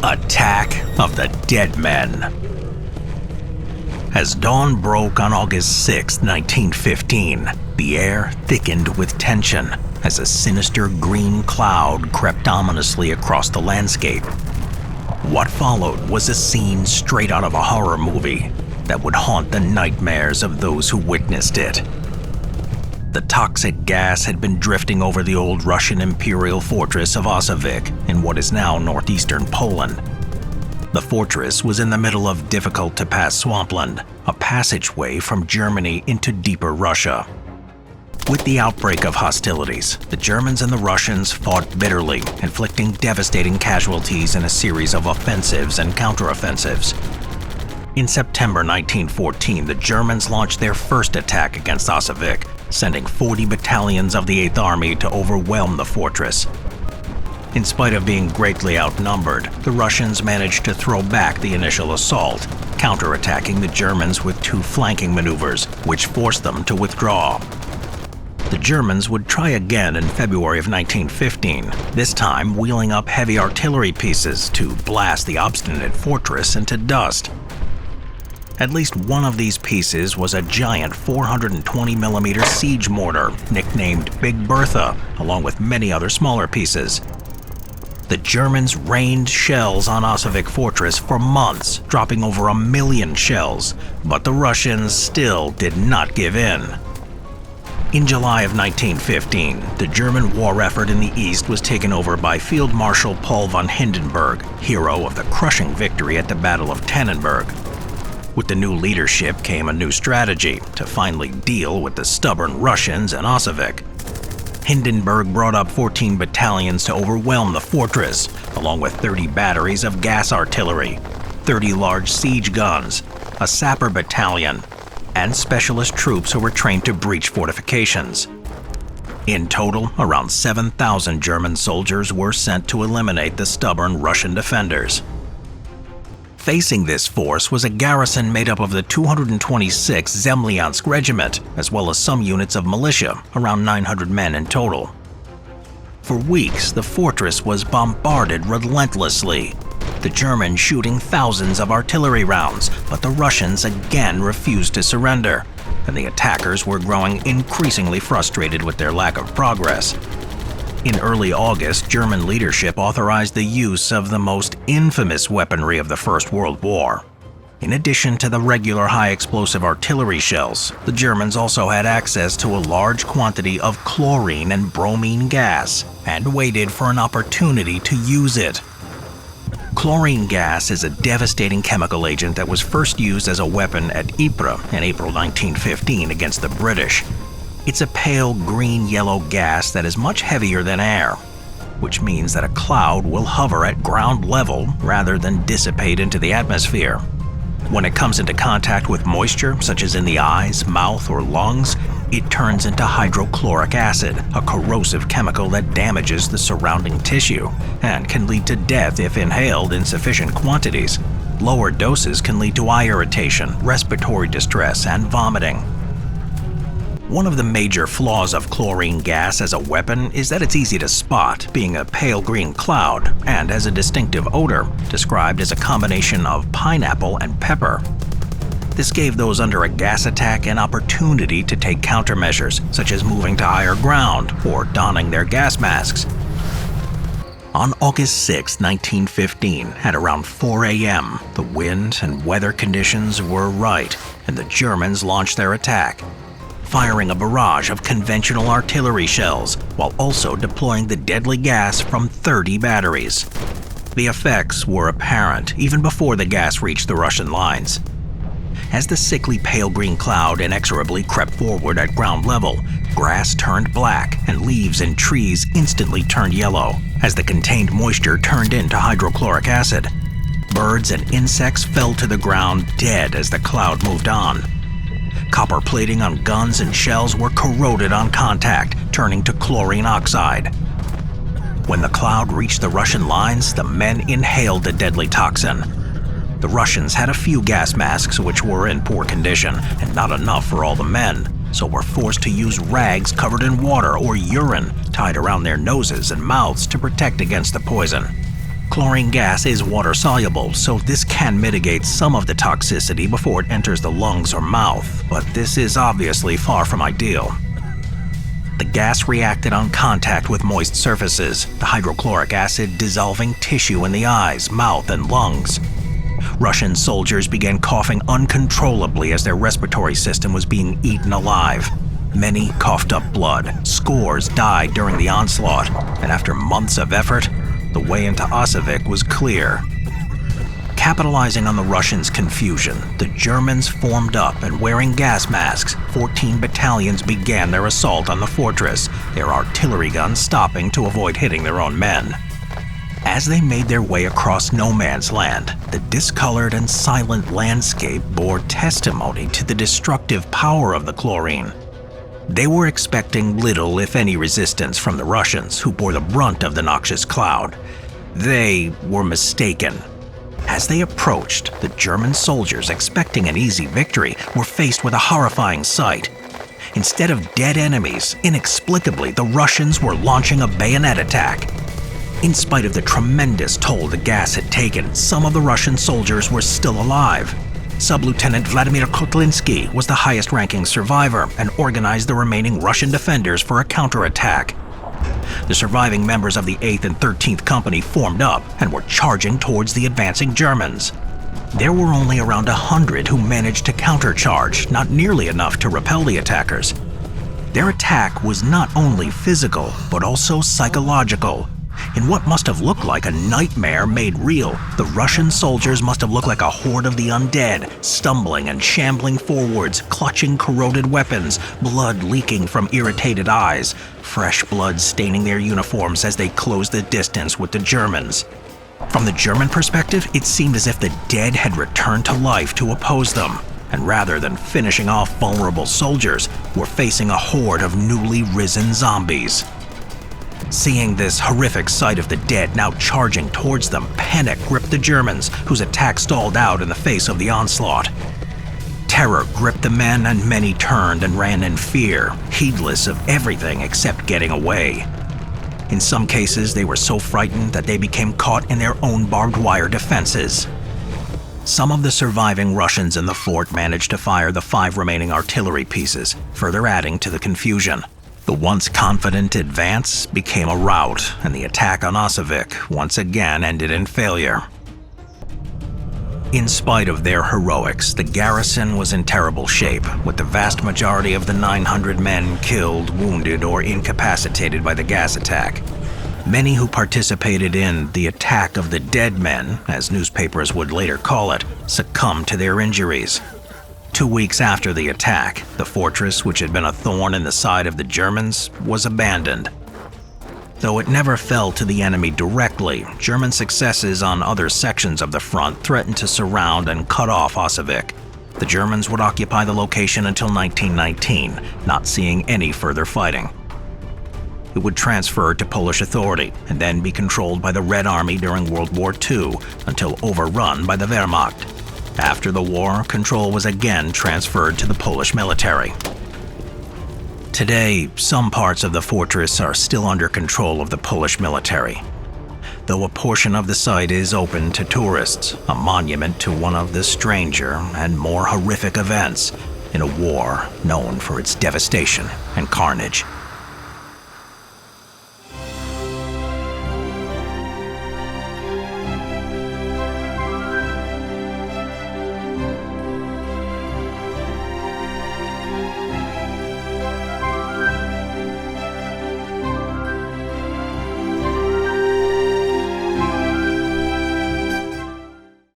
Attack of the Dead Men. As dawn broke on August 6, 1915, the air thickened with tension as a sinister green cloud crept ominously across the landscape. What followed was a scene straight out of a horror movie that would haunt the nightmares of those who witnessed it. The toxic gas had been drifting over the old Russian imperial fortress of Osijek in what is now northeastern Poland. The fortress was in the middle of difficult-to-pass swampland, a passageway from Germany into deeper Russia. With the outbreak of hostilities, the Germans and the Russians fought bitterly, inflicting devastating casualties in a series of offensives and counteroffensives. In September 1914, the Germans launched their first attack against Osijek, sending 40 battalions of the 8th Army to overwhelm the fortress. In spite of being greatly outnumbered, the Russians managed to throw back the initial assault, counterattacking the Germans with 2 flanking maneuvers, which forced them to withdraw. The Germans would try again in February of 1915, this time wheeling up heavy artillery pieces to blast the obstinate fortress into dust. At least one of these pieces was a giant 420mm siege mortar, nicknamed Big Bertha, along with many other smaller pieces. The Germans rained shells on Osijek fortress for months, dropping over 1 million shells, but the Russians still did not give in. In July of 1915, the German war effort in the east was taken over by Field Marshal Paul von Hindenburg, hero of the crushing victory at the Battle of Tannenberg. With the new leadership came a new strategy to finally deal with the stubborn Russians in Osijek. Hindenburg brought up 14 battalions to overwhelm the fortress, along with 30 batteries of gas artillery, 30 large siege guns, a sapper battalion, and specialist troops who were trained to breach fortifications. In total, around 7,000 German soldiers were sent to eliminate the stubborn Russian defenders. Facing this force was a garrison made up of the 226th Zemlyansk Regiment, as well as some units of militia, around 900 men in total. For weeks, the fortress was bombarded relentlessly, the Germans shooting thousands of artillery rounds, but the Russians again refused to surrender, and the attackers were growing increasingly frustrated with their lack of progress. In early August, German leadership authorized the use of the most infamous weaponry of the First World War. In addition to the regular high-explosive artillery shells, the Germans also had access to a large quantity of chlorine and bromine gas, and waited for an opportunity to use it. Chlorine gas is a devastating chemical agent that was first used as a weapon at Ypres in April 1915 against the British. It's a pale green-yellow gas that is much heavier than air, which means that a cloud will hover at ground level rather than dissipate into the atmosphere. When it comes into contact with moisture, such as in the eyes, mouth, or lungs, it turns into hydrochloric acid, a corrosive chemical that damages the surrounding tissue and can lead to death if inhaled in sufficient quantities. Lower doses can lead to eye irritation, respiratory distress, and vomiting. One of the major flaws of chlorine gas as a weapon is that it's easy to spot, being a pale green cloud, and has a distinctive odor, described as a combination of pineapple and pepper. This gave those under a gas attack an opportunity to take countermeasures, such as moving to higher ground or donning their gas masks. On August 6, 1915, at around 4 a.m., the wind and weather conditions were right, and the Germans launched their attack, firing a barrage of conventional artillery shells while also deploying the deadly gas from 30 batteries. The effects were apparent even before the gas reached the Russian lines. As the sickly pale green cloud inexorably crept forward at ground level, grass turned black and leaves in trees instantly turned yellow as the contained moisture turned into hydrochloric acid. Birds and insects fell to the ground dead as the cloud moved on. Copper plating on guns and shells were corroded on contact, turning to chlorine oxide. When the cloud reached the Russian lines, the men inhaled the deadly toxin. The Russians had a few gas masks which were in poor condition, and not enough for all the men, so were forced to use rags covered in water or urine tied around their noses and mouths to protect against the poison. Chlorine gas is water-soluble, so this can mitigate some of the toxicity before it enters the lungs or mouth, but this is obviously far from ideal. The gas reacted on contact with moist surfaces, the hydrochloric acid dissolving tissue in the eyes, mouth, and lungs. Russian soldiers began coughing uncontrollably as their respiratory system was being eaten alive. Many coughed up blood, scores died during the onslaught, and after months of effort, the way into Osijek was clear. Capitalizing on the Russians' confusion, the Germans formed up and wearing gas masks, 14 battalions began their assault on the fortress, their artillery guns stopping to avoid hitting their own men. As they made their way across no man's land, the discolored and silent landscape bore testimony to the destructive power of the chlorine. They were expecting little, if any, resistance from the Russians, who bore the brunt of the noxious cloud. They were mistaken. As they approached, the German soldiers, expecting an easy victory, were faced with a horrifying sight. Instead of dead enemies, inexplicably, the Russians were launching a bayonet attack. In spite of the tremendous toll the gas had taken, some of the Russian soldiers were still alive. Sub-Lieutenant Vladimir Kotlinsky was the highest-ranking survivor and organized the remaining Russian defenders for a counterattack. The surviving members of the 8th and 13th Company formed up and were charging towards the advancing Germans. There were only around 100 who managed to countercharge, not nearly enough to repel the attackers. Their attack was not only physical, but also psychological. In what must have looked like a nightmare made real, the Russian soldiers must have looked like a horde of the undead, stumbling and shambling forwards, clutching corroded weapons, blood leaking from irritated eyes, fresh blood staining their uniforms as they closed the distance with the Germans. From the German perspective, it seemed as if the dead had returned to life to oppose them, and rather than finishing off vulnerable soldiers, were facing a horde of newly risen zombies. Seeing this horrific sight of the dead now charging towards them, panic gripped the Germans, whose attack stalled out in the face of the onslaught. Terror gripped the men, and many turned and ran in fear, heedless of everything except getting away. In some cases, they were so frightened that they became caught in their own barbed wire defenses. Some of the surviving Russians in the fort managed to fire the 5 remaining artillery pieces, further adding to the confusion. The once confident advance became a rout, and the attack on Osijek once again ended in failure. In spite of their heroics, the garrison was in terrible shape, with the vast majority of the 900 men killed, wounded, or incapacitated by the gas attack. Many who participated in the attack of the dead men, as newspapers would later call it, succumbed to their injuries. 2 weeks after the attack, the fortress, which had been a thorn in the side of the Germans, was abandoned. Though it never fell to the enemy directly, German successes on other sections of the front threatened to surround and cut off Osijek. The Germans would occupy the location until 1919, not seeing any further fighting. It would transfer to Polish authority and then be controlled by the Red Army during World War II until overrun by the Wehrmacht. After the war, control was again transferred to the Polish military. Today, some parts of the fortress are still under control of the Polish military, though a portion of the site is open to tourists, a monument to one of the stranger and more horrific events in a war known for its devastation and carnage.